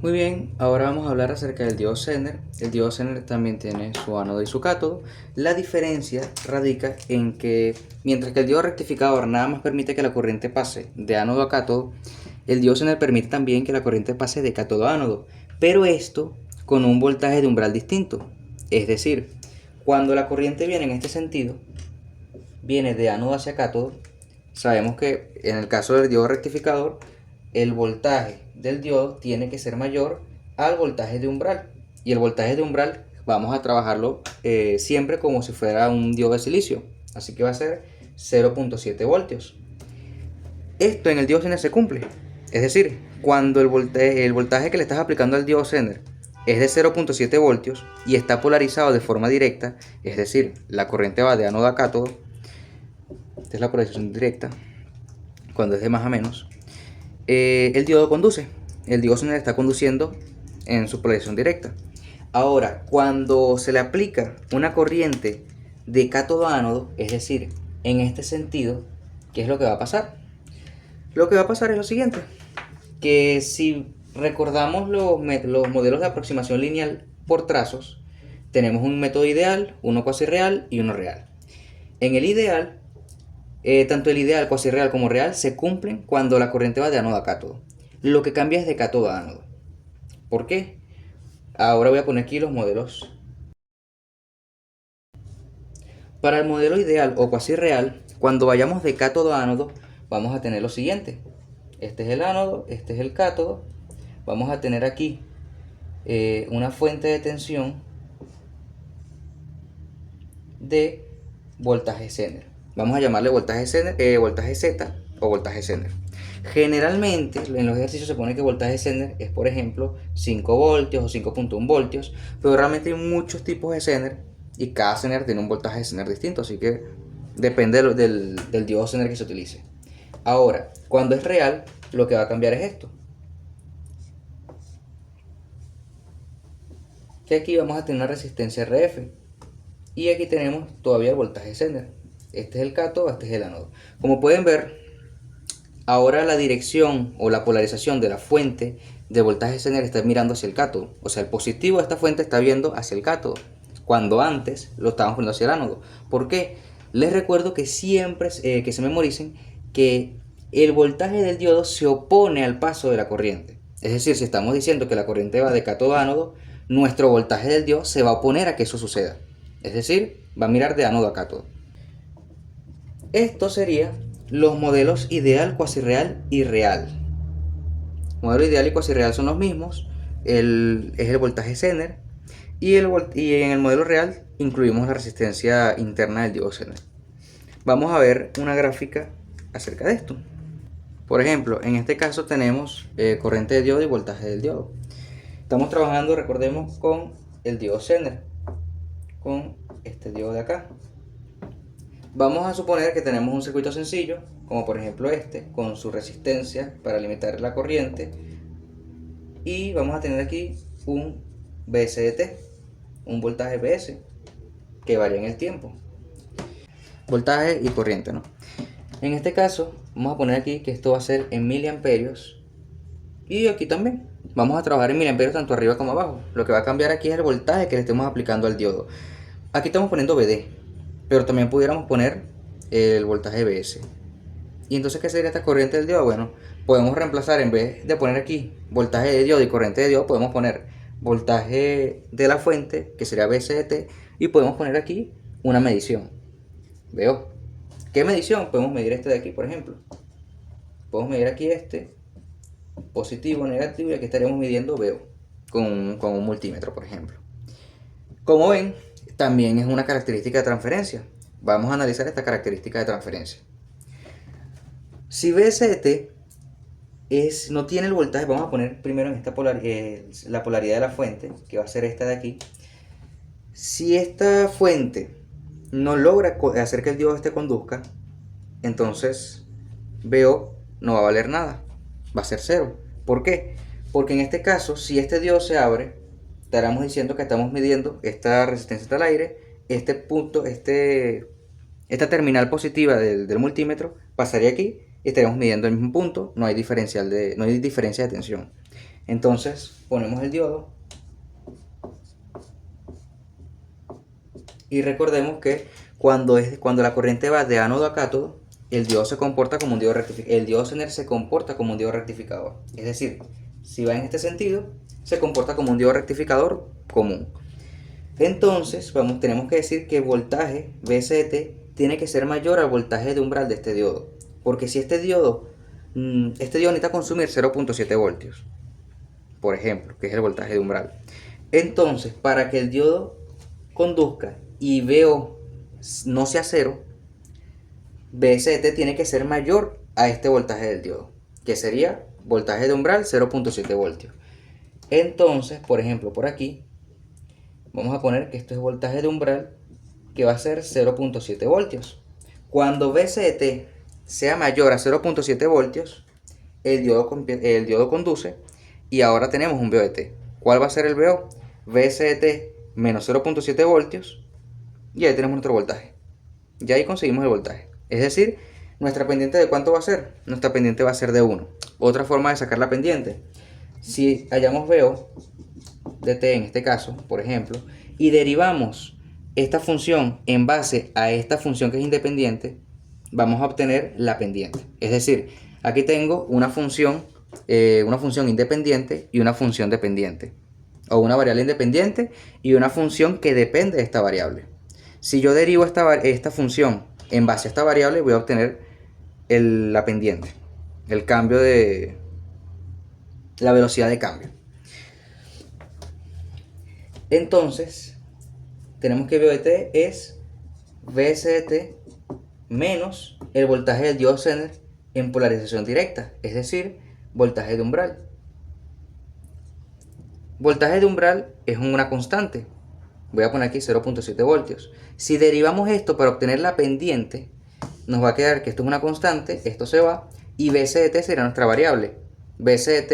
Muy bien, ahora vamos a hablar acerca del diodo Zener. El diodo Zener también tiene su ánodo y su cátodo. La diferencia radica en que mientras que el diodo rectificador nada más permite que la corriente pase de ánodo a cátodo, el diodo Zener permite también que la corriente pase de cátodo a ánodo, pero esto con un voltaje de umbral distinto. Es decir, cuando la corriente viene en este sentido, viene de ánodo hacia cátodo, sabemos que en el caso del diodo rectificador, el voltaje del diodo tiene que ser mayor al voltaje de umbral. Y el voltaje de umbral vamos a trabajarlo siempre como si fuera un diodo de silicio. Así que va a ser 0.7 voltios. Esto en el diodo Zener se cumple. Es decir, cuando el voltaje que le estás aplicando al diodo Zener es de 0.7 voltios y está polarizado de forma directa, es decir, la corriente va de ánodo a cátodo, esta es la polarización directa, cuando es de más a menos, el diodo conduce. El diodo Zener está conduciendo en su polarización directa. Ahora, cuando se le aplica una corriente de cátodo a ánodo, es decir, en este sentido, ¿qué es lo que va a pasar? Lo que va a pasar es lo siguiente, que si recordamos los modelos de aproximación lineal por trazos, tenemos un método ideal, uno cuasi real y uno real. En el ideal, tanto el ideal, cuasi real como real se cumplen cuando la corriente va de ánodo a cátodo. Lo que cambia es de cátodo a ánodo. ¿Por qué? Ahora voy a poner aquí los modelos. Para el modelo ideal o cuasi real, cuando vayamos de cátodo a ánodo, vamos a tener lo siguiente. Este es el ánodo, este es el cátodo. Vamos a tener aquí una fuente de tensión de voltaje Zener. Vamos a llamarle voltaje Zener, voltaje Z o voltaje Zener. Generalmente en los ejercicios se pone que voltaje Zener es, por ejemplo, 5 voltios o 5.1 voltios, pero realmente hay muchos tipos de Zener y cada Zener tiene un voltaje de Zener distinto, así que depende del diodo Zener que se utilice. Ahora, cuando es real, lo que va a cambiar es esto. Que aquí vamos a tener una resistencia RF. Y aquí tenemos todavía el voltaje Zener. Este es el cátodo, este es el ánodo. Como pueden ver, ahora la dirección o la polarización de la fuente de voltaje Zener está mirando hacia el cátodo. O sea, el positivo de esta fuente está viendo hacia el cátodo, cuando antes lo estábamos poniendo hacia el ánodo. ¿Por qué? Les recuerdo que siempre que se memoricen que el voltaje del diodo se opone al paso de la corriente. Es decir, si estamos diciendo que la corriente va de cátodo a ánodo, nuestro voltaje del diodo se va a oponer a que eso suceda. Es decir, va a mirar de ánodo a cátodo. Esto sería los modelos ideal, cuasi real y real. Modelo ideal y cuasi real son los mismos. Es el voltaje Zener. Y en el modelo real incluimos la resistencia interna del diodo Zener. Vamos a ver una gráfica acerca de esto. Por ejemplo, en este caso tenemos corriente de diodo y voltaje del diodo. Estamos trabajando, recordemos, con el diodo Zener, con este diodo de acá. Vamos a suponer que tenemos un circuito sencillo, como por ejemplo este, con su resistencia para limitar la corriente. Y vamos a tener aquí un VSDT, un voltaje VS, que varía en el tiempo. Voltaje y corriente, ¿no? En este caso, vamos a poner aquí que esto va a ser en miliamperios. Y aquí también. Vamos a trabajar en miliamperios tanto arriba como abajo. Lo que va a cambiar aquí es el voltaje que le estemos aplicando al diodo. Aquí estamos poniendo VD, pero también pudiéramos poner el voltaje VS. Y entonces, ¿qué sería esta corriente del diodo? Bueno, podemos reemplazar, en vez de poner aquí voltaje de diodo y corriente de diodo, podemos poner voltaje de la fuente, que sería VSDT, y podemos poner aquí una medición. ¿Veo? ¿Qué medición? Podemos medir este de aquí, por ejemplo. Podemos medir aquí este, positivo, negativo, y aquí estaríamos midiendo VO con un multímetro, por ejemplo. Como ven, también es una característica de transferencia. Vamos a analizar esta característica de transferencia. Si VSDT no tiene el voltaje, vamos a poner primero en esta la polaridad de la fuente, que va a ser esta de aquí. Si esta fuente no logra hacer que el diodo conduzca, entonces VO no va a valer nada, va a ser cero. ¿Por qué? Porque en este caso, si este diodo se abre, estaremos diciendo que estamos midiendo esta resistencia al aire, este punto, esta terminal positiva del multímetro pasaría aquí y estaríamos midiendo el mismo punto, no hay diferencia de tensión. Entonces ponemos el diodo y recordemos que cuando la corriente va de ánodo a cátodo, el diodo se comporta como un diodo rectificador. El diodo Zener se comporta como un diodo rectificador. Es decir, si va en este sentido, se comporta como un diodo rectificador común. Entonces, tenemos que decir que el voltaje VST tiene que ser mayor al voltaje de umbral de este diodo. Porque si este diodo necesita consumir 0.7 voltios, por ejemplo, que es el voltaje de umbral. Entonces, para que el diodo conduzca y VO no sea cero, VST tiene que ser mayor a este voltaje del diodo, que sería voltaje de umbral 0.7 voltios. Entonces, por ejemplo, por aquí, vamos a poner que esto es voltaje de umbral, que va a ser 0.7 voltios. Cuando VST sea mayor a 0.7 voltios, el diodo conduce y ahora tenemos un VOT. ¿Cuál va a ser el VO? VST menos 0.7 voltios y ahí tenemos nuestro voltaje. Ya ahí conseguimos el voltaje. Es decir, nuestra pendiente ¿de cuánto va a ser? Nuestra pendiente va a ser de 1. Otra forma de sacar la pendiente. Si hallamos VO de t en este caso, por ejemplo, y derivamos esta función en base a esta función que es independiente, vamos a obtener la pendiente. Es decir, aquí tengo una función independiente y una función dependiente, o una variable independiente y una función que depende de esta variable. Si yo derivo esta función en base a esta variable, voy a obtener la pendiente, el cambio de la velocidad de cambio. Entonces, tenemos que VOT es VST menos el voltaje del diodo Zener en polarización directa, es decir, voltaje de umbral. Voltaje de umbral es una constante. Voy a poner aquí 0.7 voltios. Si derivamos esto para obtener la pendiente, nos va a quedar que esto es una constante, esto se va, y VST será nuestra variable. VST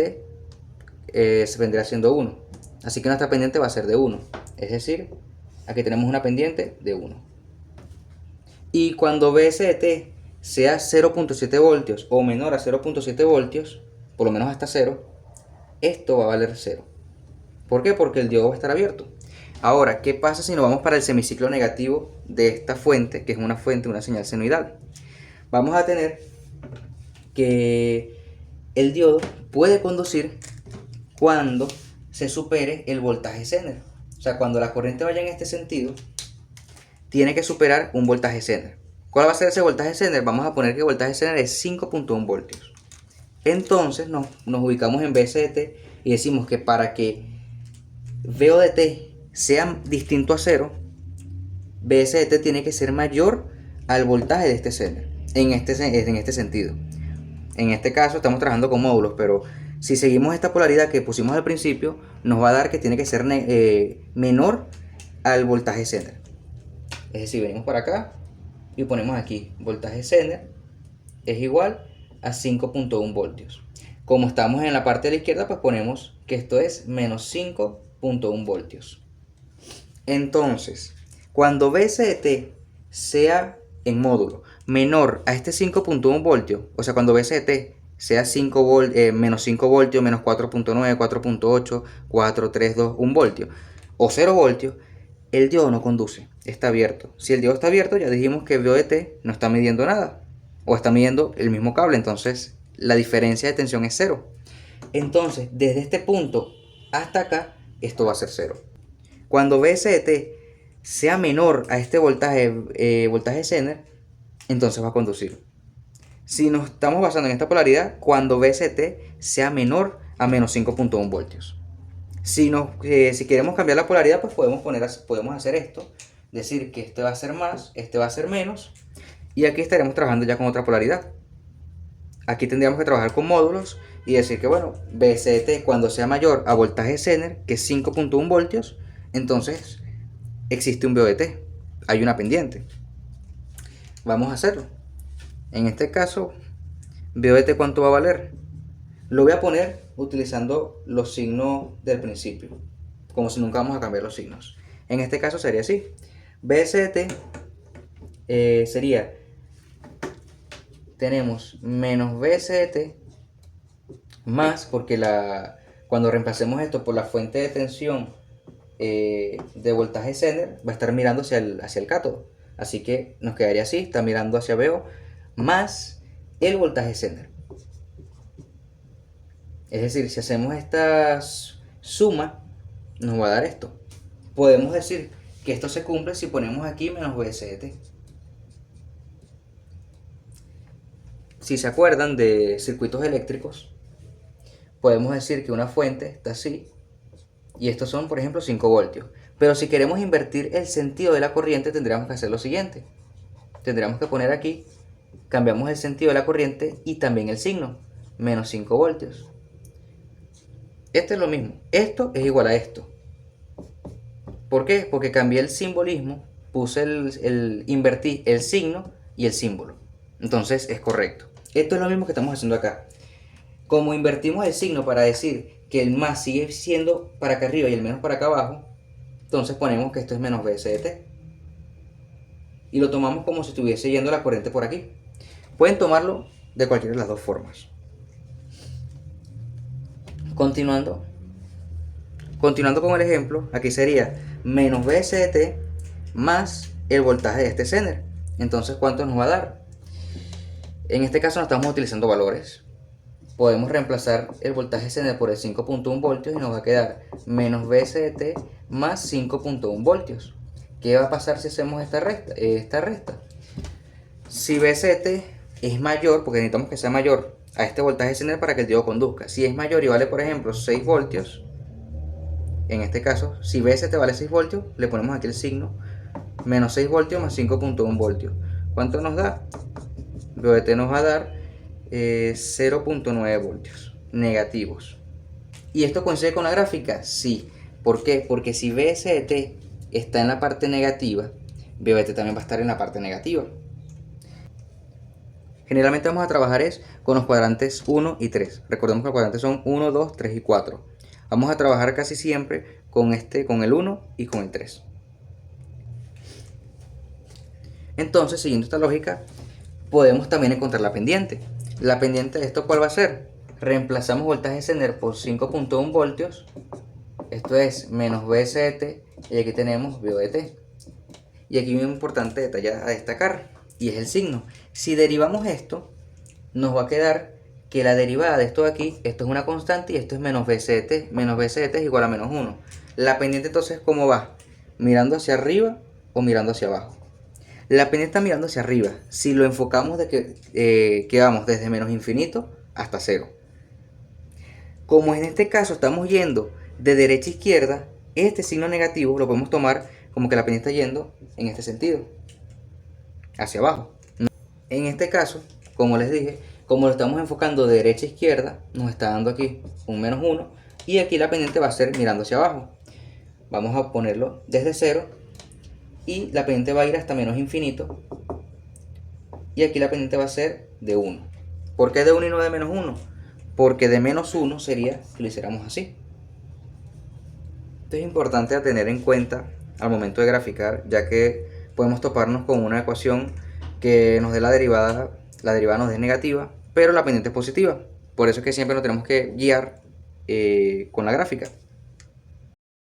se vendrá siendo 1. Así que nuestra pendiente va a ser de 1. Es decir, aquí tenemos una pendiente de 1. Y cuando VST sea 0.7 voltios o menor a 0.7 voltios, por lo menos hasta 0, esto va a valer 0. ¿Por qué? Porque el diodo va a estar abierto. Ahora, ¿qué pasa si nos vamos para el semiciclo negativo de esta fuente, que es una señal senoidal? Vamos a tener que el diodo puede conducir cuando se supere el voltaje Zener. O sea, cuando la corriente vaya en este sentido, tiene que superar un voltaje Zener. ¿Cuál va a ser ese voltaje Zener? Vamos a poner que el voltaje Zener es 5.1 voltios. Entonces nos ubicamos en VST y decimos que para que VO de t sea distinto a 0, VST tiene que ser mayor al voltaje de este Zener. En este sentido. En este caso estamos trabajando con módulos, pero si seguimos esta polaridad que pusimos al principio, nos va a dar que tiene que ser menor al voltaje Zener. Es decir, venimos para acá y ponemos aquí voltaje Zener es igual a 5.1 voltios. Como estamos en la parte de la izquierda, pues ponemos que esto es menos 5.1 voltios. Entonces, cuando VST sea en módulo menor a este 5.1 voltios, o sea, cuando VST sea menos 5 voltios, menos 4.9, 4.8, 4.32, 1 voltio o 0 voltios, el diodo no conduce, está abierto. Si el diodo está abierto, ya dijimos que VOT no está midiendo nada, o está midiendo el mismo cable, entonces la diferencia de tensión es 0. Entonces, desde este punto hasta acá, esto va a ser 0. Cuando VST sea menor a este voltaje Zener, entonces va a conducir. Si nos estamos basando en esta polaridad, cuando VST sea menor a menos 5.1 voltios. Si queremos cambiar la polaridad, pues podemos hacer esto. Decir que este va a ser más, este va a ser menos. Y aquí estaremos trabajando ya con otra polaridad. Aquí tendríamos que trabajar con módulos y decir que, bueno, VST cuando sea mayor a voltaje Zener, que es 5.1 voltios, entonces existe un VOT. Hay una pendiente. Vamos a hacerlo. En este caso, VOT ¿cuánto va a valer? Lo voy a poner utilizando los signos del principio, como si nunca vamos a cambiar los signos. En este caso sería así. VST sería, tenemos menos VST más, porque Cuando reemplacemos esto por la fuente de tensión de voltaje Zener, va a estar mirando hacia el cátodo. Así que nos quedaría así, está mirando hacia VO más el voltaje Zener. Es decir, si hacemos esta suma, nos va a dar esto. Podemos decir que esto se cumple si ponemos aquí menos VST. Si se acuerdan de circuitos eléctricos, podemos decir que una fuente está así y estos son, por ejemplo, 5 voltios. Pero si queremos invertir el sentido de la corriente, tendríamos que hacer lo siguiente. Tendríamos que poner aquí, cambiamos el sentido de la corriente y también el signo, menos 5 voltios. Esto es lo mismo, esto es igual a esto. ¿Por qué? Porque cambié el simbolismo, puse invertí el signo y el símbolo. Entonces es correcto. Esto es lo mismo que estamos haciendo acá. Como invertimos el signo para decir que el más sigue siendo para acá arriba y el menos para acá abajo, entonces ponemos que esto es menos VST. Y lo tomamos como si estuviese yendo la corriente por aquí. Pueden tomarlo de cualquiera de las dos formas. Continuando con el ejemplo, aquí sería menos VST más el voltaje de este Zener. Entonces, ¿cuánto nos va a dar? En este caso no estamos utilizando valores. Podemos reemplazar el voltaje Zener por el 5.1 voltios y nos va a quedar menos VST más 5.1 voltios. ¿Qué va a pasar si hacemos esta resta? Si VST es mayor, porque necesitamos que sea mayor a este voltaje Zener para que el diodo conduzca. Si es mayor y vale, por ejemplo, 6 voltios, en este caso, si VST vale 6 voltios, le ponemos aquí el signo, menos 6 voltios más 5.1 voltios. ¿Cuánto nos da? VT nos va a dar 0.9 voltios negativos. ¿Y esto coincide con la gráfica? Sí. ¿Por qué? Porque si VST está en la parte negativa, VT también va a estar en la parte negativa. Generalmente vamos a trabajar con los cuadrantes 1 y 3. Recordemos que los cuadrantes son 1, 2, 3 y 4. Vamos a trabajar casi siempre con el 1 y con el 3. Entonces, siguiendo esta lógica, podemos también encontrar la pendiente. La pendiente de esto, ¿cuál va a ser? Reemplazamos voltaje Zener por 5.1 voltios. Esto es menos VST y aquí tenemos VOT. Y aquí hay un importante detalle a destacar y es el signo. Si derivamos esto, nos va a quedar que la derivada de esto de aquí, esto es una constante y esto es menos VST. Menos VST es igual a menos 1. La pendiente entonces, ¿cómo va? ¿Mirando hacia arriba o mirando hacia abajo? La pendiente está mirando hacia arriba. Si lo enfocamos de que vamos desde menos infinito hasta 0. Como en este caso estamos yendo de derecha a izquierda, este signo negativo lo podemos tomar como que la pendiente está yendo en este sentido, hacia abajo. En este caso, como les dije, como lo estamos enfocando de derecha a izquierda, nos está dando aquí un menos 1 y aquí la pendiente va a ser mirando hacia abajo. Vamos a ponerlo desde 0 y la pendiente va a ir hasta menos infinito y aquí la pendiente va a ser de 1. ¿Por qué de 1 y no de menos 1? Porque de menos 1 sería que lo hiciéramos así. Esto es importante a tener en cuenta al momento de graficar, ya que podemos toparnos con una ecuación que nos dé la derivada nos dé negativa, pero la pendiente es positiva. Por eso es que siempre nos tenemos que guiar con la gráfica.